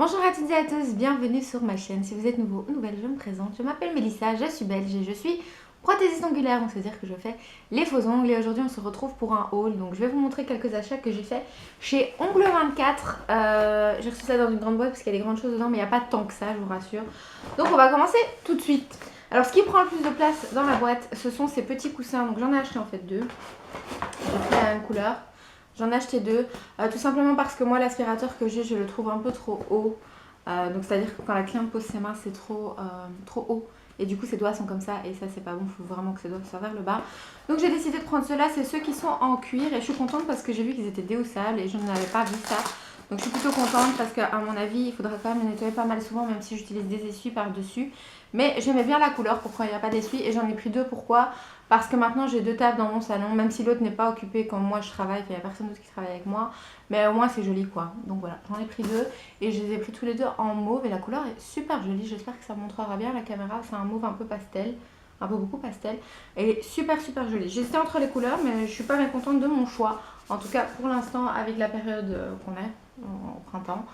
Bonjour à toutes et à tous, bienvenue sur ma chaîne. Si vous êtes nouveau ou nouvelle, je me présente. Je m'appelle Mélissa, je suis belge et je suis prothésiste ongulaire, donc ça veut dire que je fais les faux ongles. Et aujourd'hui, on se retrouve pour un haul. Donc, je vais vous montrer quelques achats que j'ai fait chez Ongle 24. J'ai reçu ça dans une grande boîte parce qu'il y a des grandes choses dedans, mais il n'y a pas tant que ça, je vous rassure. Donc, on va commencer tout de suite. Alors, ce qui prend le plus de place dans la boîte, ce sont ces petits coussins. Donc, j'en ai acheté en fait deux. J'ai pris la même couleur. J'en ai acheté deux, tout simplement parce que moi l'aspirateur que j'ai, je le trouve un peu trop haut. Donc c'est-à-dire que quand la cliente pose ses mains, c'est trop haut. Et du coup ses doigts sont comme ça et ça c'est pas bon, il faut vraiment que ses doigts soient vers le bas. Donc j'ai décidé de prendre ceux-là, c'est ceux qui sont en cuir et je suis contente parce que j'ai vu qu'ils étaient déhaussables et je n'avais pas vu ça. Donc je suis plutôt contente parce qu'à mon avis il faudra quand même les nettoyer pas mal souvent même si j'utilise des essuies par-dessus. Mais j'aimais bien la couleur pourquoi il n'y a pas d'essuie et j'en ai pris deux. Pourquoi? Parce que maintenant j'ai deux tables dans mon salon, même si l'autre n'est pas occupée comme moi je travaille, il n'y a personne d'autre qui travaille avec moi. Mais au moins c'est joli quoi. Donc voilà, j'en ai pris deux et je les ai pris tous les deux en mauve et la couleur est super jolie. J'espère que ça montrera bien à la caméra. C'est un mauve un peu pastel, un peu beaucoup pastel. Elle est super jolie. J'hésitais entre les couleurs mais je suis pas mécontente de mon choix. En tout cas pour l'instant avec la période qu'on est au printemps,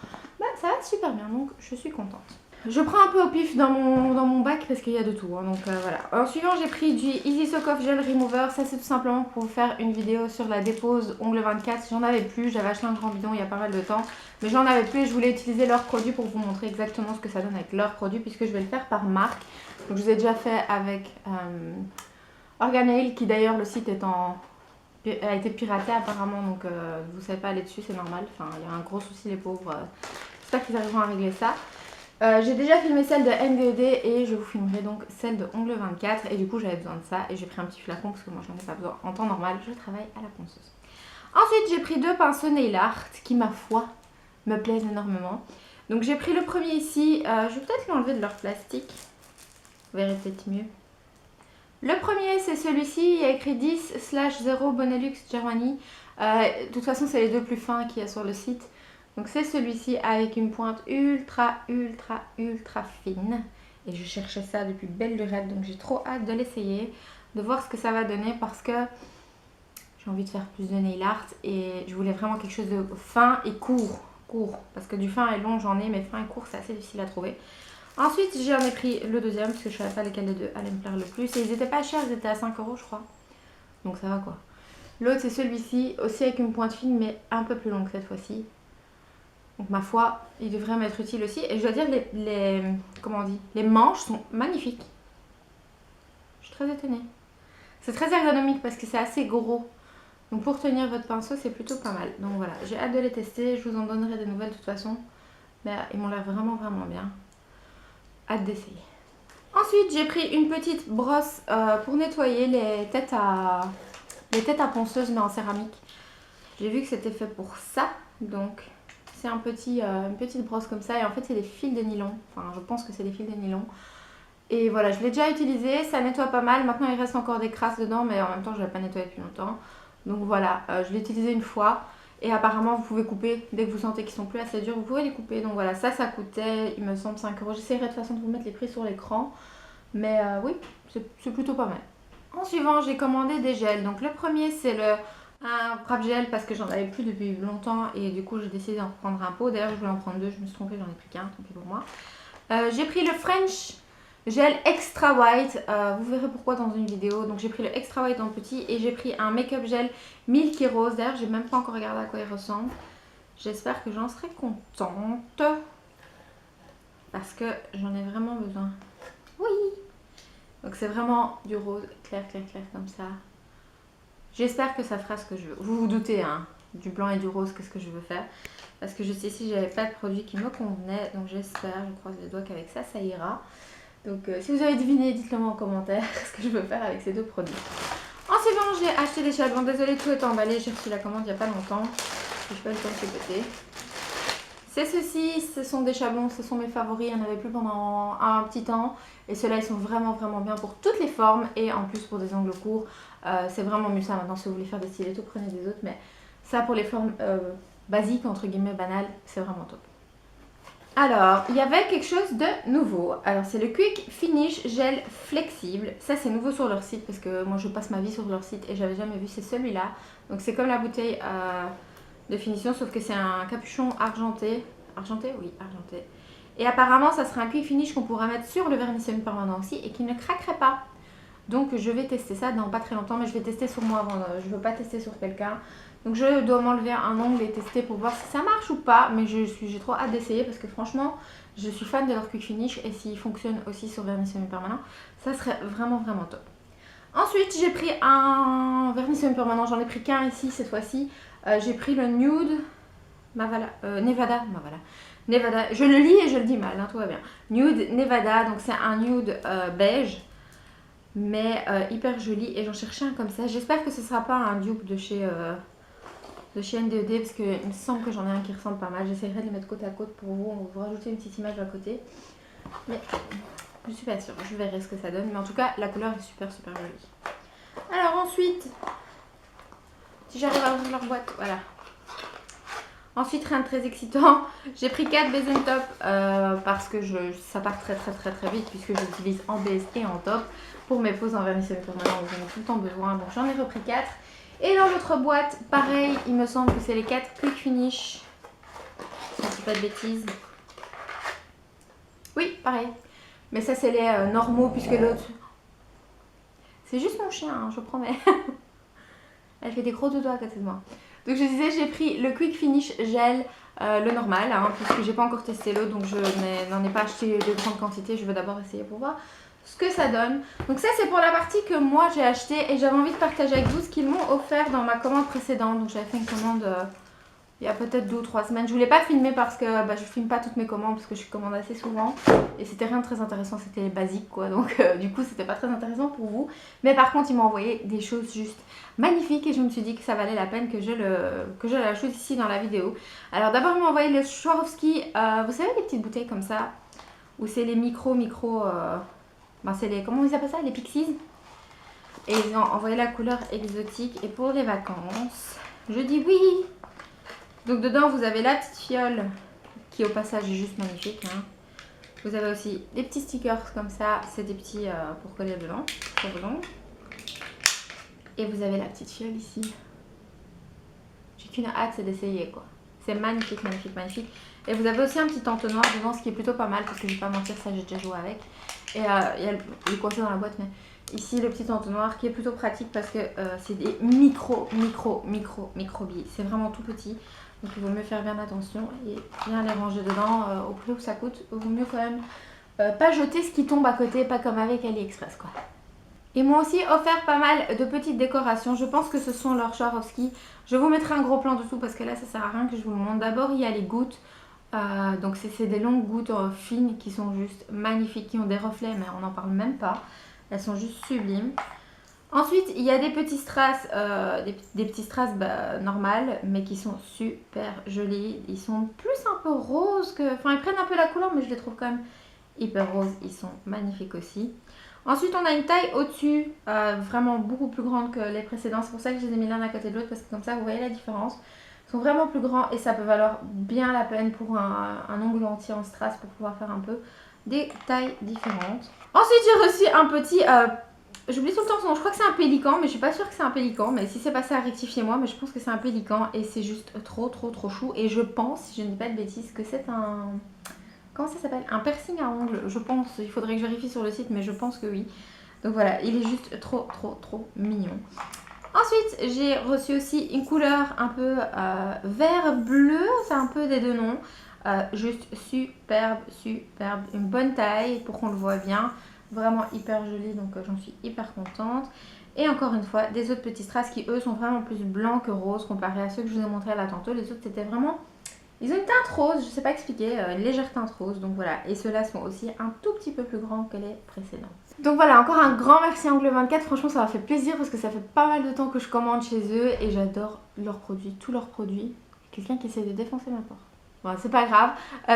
bah, ça va super bien donc je suis contente. Je prends un peu au pif dans mon bac parce qu'il y a de tout. Hein, donc voilà. En suivant, j'ai pris du Easy Soak Off Gel Remover. Ça, c'est tout simplement pour vous faire une vidéo sur la dépose Ongle 24. J'en avais plus. J'avais acheté un grand bidon il y a pas mal de temps. Mais j'en avais plus et je voulais utiliser leurs produits pour vous montrer exactement ce que ça donne avec leurs produits puisque je vais le faire par marque. Donc je vous ai déjà fait avec Organelle qui d'ailleurs le site a été piraté apparemment. Donc vous ne savez pas aller dessus, c'est normal. Enfin, il y a un gros souci les pauvres. J'espère qu'ils arriveront à régler ça. J'ai déjà filmé celle de NDED et je vous filmerai donc celle de Ongle 24 et du coup j'avais besoin de ça et j'ai pris un petit flacon parce que moi j'en ai pas besoin en temps normal, je travaille à la ponceuse. Ensuite j'ai pris deux pinceaux nail art qui ma foi me plaisent énormément. Donc j'ai pris le premier ici, je vais peut-être l'enlever de leur plastique, vous verrez peut-être mieux. Le premier c'est celui-ci, il y a écrit 10/0 Bonelux Germany, de toute façon c'est les deux plus fins qu'il y a sur le site. Donc c'est celui-ci avec une pointe ultra fine. Et je cherchais ça depuis belle lurette. Donc j'ai trop hâte de l'essayer. De voir ce que ça va donner parce que j'ai envie de faire plus de nail art. Et je voulais vraiment quelque chose de fin et court. Parce que du fin et long j'en ai. Mais fin et court c'est assez difficile à trouver. Ensuite j'en ai pris le deuxième. Parce que je ne savais pas lesquels des deux allaient me plaire le plus. Et ils n'étaient pas chers. Ils étaient à 5 € je crois. Donc ça va quoi. L'autre c'est celui-ci. Aussi avec une pointe fine mais un peu plus longue cette fois-ci. Donc ma foi, il devrait m'être utile aussi. Et je dois dire, comment on dit, les manches sont magnifiques. Je suis très étonnée. C'est très ergonomique parce que c'est assez gros. Donc pour tenir votre pinceau, c'est plutôt pas mal. Donc voilà, j'ai hâte de les tester. Je vous en donnerai des nouvelles de toute façon. Mais ils m'ont l'air vraiment bien. Hâte d'essayer. Ensuite, j'ai pris une petite brosse pour nettoyer les têtes à ponceuse mais en céramique. J'ai vu que c'était fait pour ça. Donc c'est une petite brosse comme ça et en fait c'est des fils de nylon, enfin je pense que c'est des fils de nylon. Et voilà, je l'ai déjà utilisé, ça nettoie pas mal, maintenant il reste encore des crasses dedans mais en même temps je ne l'ai pas nettoyé depuis longtemps. Donc voilà, je l'ai utilisé une fois et apparemment vous pouvez couper, dès que vous sentez qu'ils sont plus assez durs, vous pouvez les couper. Donc voilà, ça coûtait il me semble 5 €, j'essaierai de toute façon de vous mettre les prix sur l'écran. Mais oui, c'est plutôt pas mal. En suivant, j'ai commandé des gels, donc le premier c'est un wrap gel parce que j'en avais plus depuis longtemps et du coup j'ai décidé d'en prendre un pot. D'ailleurs je voulais en prendre deux, je me suis trompée, j'en ai pris qu'un, tant pis pour moi. J'ai pris le French gel extra white, vous verrez pourquoi dans une vidéo. Donc j'ai pris le extra white en petit et j'ai pris un make-up gel Milky Rose. D'ailleurs j'ai même pas encore regardé à quoi il ressemble. J'espère que j'en serai contente parce que j'en ai vraiment besoin. Oui. Donc c'est vraiment du rose clair comme ça. J'espère que ça fera ce que je veux. Vous vous doutez, hein, du blanc et du rose, qu'est-ce que je veux faire. Parce que juste ici, j'avais pas de produit qui me convenait. Donc j'espère, je croise les doigts qu'avec ça, ça ira. Donc si vous avez deviné, dites-le moi en commentaire ce que je veux faire avec ces deux produits. Ensuite, j'ai acheté des chablons. Désolée, tout est emballé. J'ai reçu la commande il n'y a pas longtemps. Je n'ai pas eu le temps de côté. C'est ceux-ci, ce sont des chablons, ce sont mes favoris. Il n'y en avait plus pendant un petit temps. Et ceux-là, ils sont vraiment bien pour toutes les formes. Et en plus, pour des ongles courts, c'est vraiment mieux ça. Maintenant, si vous voulez faire des stilettos, prenez des autres. Mais ça, pour les formes basiques, entre guillemets, banales, c'est vraiment top. Alors, il y avait quelque chose de nouveau. Alors, c'est le Quick Finish Gel Flexible. Ça, c'est nouveau sur leur site parce que moi, je passe ma vie sur leur site et j'avais jamais vu. C'est celui-là. Donc, c'est comme la bouteille de finition, sauf que c'est un capuchon argenté. argenté, oui, argenté. Et apparemment, ça serait un quick finish qu'on pourrait mettre sur le vernis semi-permanent aussi et qui ne craquerait pas. Donc je vais tester ça dans pas très longtemps, mais je vais tester sur moi avant. Je ne veux pas tester sur quelqu'un. Donc je dois m'enlever un ongle et tester pour voir si ça marche ou pas. Mais j'ai trop hâte d'essayer parce que franchement, je suis fan de leur quick finish. Et s'ils fonctionnent aussi sur vernis semi-permanent, ça serait vraiment vraiment top. Ensuite, j'ai pris un vernis semi-permanent. J'en ai pris qu'un ici cette fois-ci. J'ai pris le Nude Nevada. Nevada. Je le lis et je le dis mal, hein, tout va bien. Nude Nevada. Donc c'est un nude beige. Mais hyper joli. Et j'en cherchais un comme ça. J'espère que ce ne sera pas un dupe de chez ND&D parce qu'il me semble que j'en ai un qui ressemble pas mal. J'essaierai de les mettre côte à côte pour vous. On va vous rajouter une petite image à côté. Mais je suis pas sûre. Je verrai ce que ça donne. Mais en tout cas, la couleur est super super jolie. Alors ensuite, si j'arrive à ouvrir leur boîte, voilà. Ensuite, rien de très excitant. J'ai pris 4 base and top parce que ça part très vite puisque je l'utilise en base et en top pour mes poses en vernis semi-permanent où j'en ai tout le temps besoin. Donc j'en ai repris 4. Et dans l'autre boîte, pareil, il me semble que c'est les 4 quick finish. Si je ne dis pas de bêtises. Oui, pareil. Mais ça, c'est les normaux puisque l'autre... C'est juste mon chien, hein, je promets. Elle fait des gros doigts à côté de moi. Donc je disais, j'ai pris le quick finish gel, le normal, hein, puisque j'ai pas encore testé l'autre, donc je n'en ai pas acheté de grande quantité. Je veux d'abord essayer pour voir ce que ça donne. Donc ça, c'est pour la partie que moi j'ai acheté et j'avais envie de partager avec vous ce qu'ils m'ont offert dans ma commande précédente. Donc j'avais fait une commande il y a peut-être 2 ou 3 semaines. Je voulais pas filmer parce que je filme pas toutes mes commandes parce que je commande assez souvent. Et c'était rien de très intéressant, c'était basique quoi. Donc du coup c'était pas très intéressant pour vous. Mais par contre ils m'ont envoyé des choses juste magnifiques et je me suis dit que ça valait la peine que je l'ajoute ici dans la vidéo. Alors d'abord ils m'ont envoyé le Swarovski, vous savez les petites bouteilles comme ça, où c'est les c'est les, comment ils appellent ça, les Pixies. Et ils ont envoyé la couleur exotique et pour les vacances, je dis oui. Donc dedans vous avez la petite fiole qui au passage est juste magnifique, hein. Vous avez aussi des petits stickers comme ça, c'est des petits pour coller dedans, et vous avez la petite fiole ici. J'ai qu'une hâte, c'est d'essayer quoi. C'est magnifique, magnifique, magnifique. Et vous avez aussi un petit entonnoir devant, ce qui est plutôt pas mal parce que je vais pas mentir, ça j'ai déjà joué avec. Et il y a le coincé dans la boîte, mais ici le petit entonnoir qui est plutôt pratique parce que c'est des micro billes. C'est vraiment tout petit. Donc il vaut mieux faire bien attention et bien les ranger dedans. Au prix où ça coûte, il vaut mieux quand même pas jeter ce qui tombe à côté, pas comme avec AliExpress quoi. Ils m'ont aussi offert pas mal de petites décorations. Je pense que ce sont leurs Swarovski. Je vous mettrai un gros plan dessous parce que là ça sert à rien que je vous le montre. D'abord il y a les gouttes. Donc c'est des longues gouttes fines qui sont juste magnifiques, qui ont des reflets mais on n'en parle même pas. Elles sont juste sublimes. Ensuite, il y a des petits strass, des petits strass normales, mais qui sont super jolis. Ils sont plus un peu roses que... Enfin, ils prennent un peu la couleur, mais je les trouve quand même hyper roses. Ils sont magnifiques aussi. Ensuite, on a une taille au-dessus, vraiment beaucoup plus grande que les précédents. C'est pour ça que je les ai mis l'un à côté de l'autre, parce que comme ça, vous voyez la différence. Ils sont vraiment plus grands et ça peut valoir bien la peine pour un ongle entier en strass pour pouvoir faire un peu des tailles différentes. Ensuite, j'ai reçu un petit... J'oublie tout le temps son nom, je crois que c'est un pélican, mais je suis pas sûre que c'est un pélican. Mais si c'est pas ça, rectifiez-moi, mais je pense que c'est un pélican et c'est juste trop chou. Et je pense, si je ne dis pas de bêtises, que c'est un... Comment ça s'appelle? Un piercing à ongles, je pense. Il faudrait que je vérifie sur le site, mais je pense que oui. Donc voilà, il est juste trop mignon. Ensuite, j'ai reçu aussi une couleur un peu vert-bleu, c'est un peu des deux noms. Juste superbe, une bonne taille pour qu'on le voit bien. Vraiment hyper joli, donc j'en suis hyper contente. Et encore une fois, des autres petits strass qui eux sont vraiment plus blancs que roses comparé à ceux que je vous ai montrés là tantôt. Les autres c'était vraiment... Ils ont une teinte rose, je sais pas expliquer, légère teinte rose, donc voilà. Et ceux-là sont aussi un tout petit peu plus grands que les précédents. Donc voilà, encore un grand merci à Angle24, franchement ça m'a fait plaisir parce que ça fait pas mal de temps que je commande chez eux et j'adore leurs produits, tous leurs produits. Quelqu'un qui essaie de défoncer ma porte. Bon, c'est pas grave.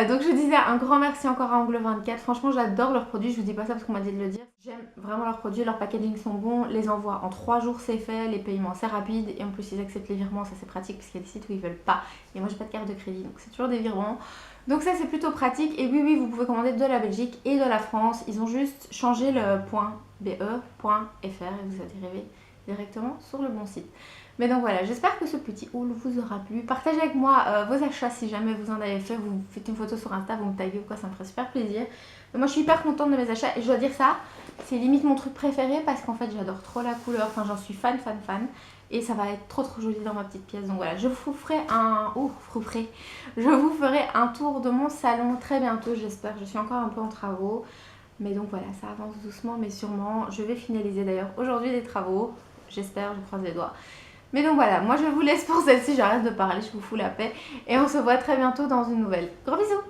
Donc je disais un grand merci encore à Angle24. Franchement, j'adore leurs produits. Je vous dis pas ça parce qu'on m'a dit de le dire. J'aime vraiment leurs produits. Leurs packaging sont bons. Les envois en 3 jours, c'est fait. Les paiements, c'est rapide. Et en plus, ils acceptent les virements. Ça, c'est pratique parce qu'il y a des sites où ils veulent pas. Et moi, j'ai pas de carte de crédit. Donc, c'est toujours des virements. Donc, ça, c'est plutôt pratique. Et oui, vous pouvez commander de la Belgique et de la France. Ils ont juste changé le .be.fr et vous atterrez directement sur le bon site. Mais donc voilà, j'espère que ce petit haul vous aura plu. Partagez avec moi vos achats si jamais vous en avez fait. Vous me faites une photo sur Insta, vous me taguez ou quoi, ça me ferait super plaisir. Mais moi je suis hyper contente de mes achats et je dois dire ça, c'est limite mon truc préféré parce qu'en fait j'adore trop la couleur. Enfin j'en suis fan. Et ça va être trop joli dans ma petite pièce. Donc voilà, je vous ferai un tour de mon salon très bientôt, j'espère. Je suis encore un peu en travaux. Mais donc voilà, ça avance doucement mais sûrement. Je vais finaliser d'ailleurs aujourd'hui des travaux. J'espère, je croise les doigts. Mais donc voilà, moi je vous laisse pour celle-ci, j'arrête de parler, je vous fous la paix. Et on se voit très bientôt dans une nouvelle. Gros bisous!